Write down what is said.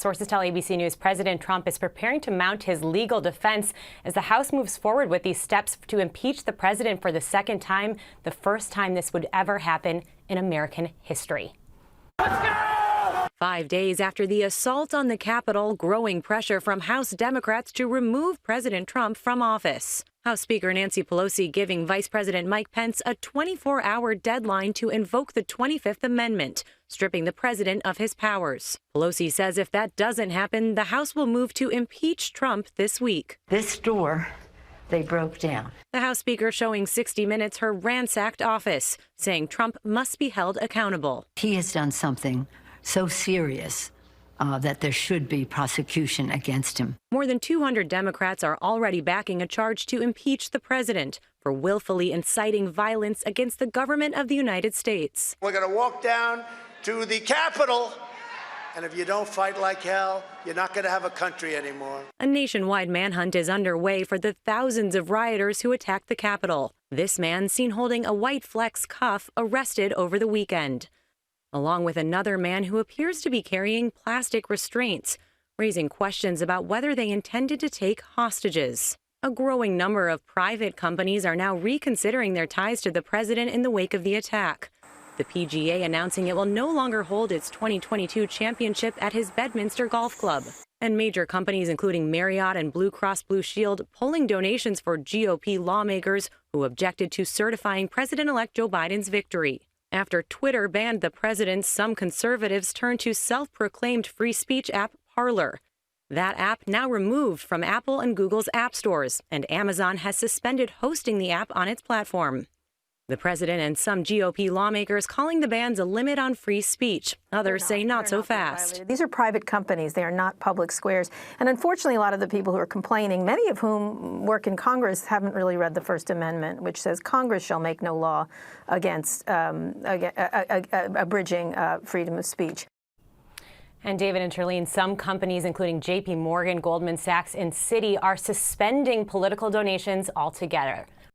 Sources tell ABC News President Trump is preparing to mount his legal defense as the House moves forward with these steps to impeach the president for the second time, the first time this would ever happen in American history. Let's go! 5 days after the assault on the Capitol, growing pressure from House Democrats to remove President Trump from office. House Speaker Nancy Pelosi giving Vice President Mike Pence a 24-hour deadline to invoke the 25th Amendment, stripping the president of his powers. Pelosi says if that doesn't happen, the House will move to impeach Trump this week. This door they broke down. The House Speaker showing 60 Minutes her ransacked office, saying Trump must be held accountable. He has done something so serious that there should be prosecution against him. More than 200 Democrats are already backing a charge to impeach the president for willfully inciting violence against the government of the United States. We're going to walk down to the Capitol, and if you don't fight like hell, you're not going to have a country anymore. A nationwide manhunt is underway for the thousands of rioters who attacked the Capitol. This man, seen holding a white flex cuff, arrested over the weekend, along with another man who appears to be carrying plastic restraints, raising questions about whether they intended to take hostages. A growing number of private companies are now reconsidering their ties to the president in the wake of the attack. The PGA announcing it will no longer hold its 2022 championship at his Bedminster Golf Club. And major companies including Marriott and Blue Cross Blue Shield pulling donations for GOP lawmakers who objected to certifying President-elect Joe Biden's victory. After Twitter banned the president, some conservatives turned to self-proclaimed free speech app Parler. That app now removed from Apple and Google's app stores, and Amazon has suspended hosting the app on its platform. The president and some GOP lawmakers calling the bans a limit on free speech. Others say not so fast. These are private companies. They are not public squares. And unfortunately, a lot of the people who are complaining, many of whom work in Congress, haven't really read the First Amendment, which says Congress shall make no law against abridging freedom of speech. And David and Charlene, some companies, including JP Morgan, Goldman Sachs, and Citi, are suspending political donations altogether.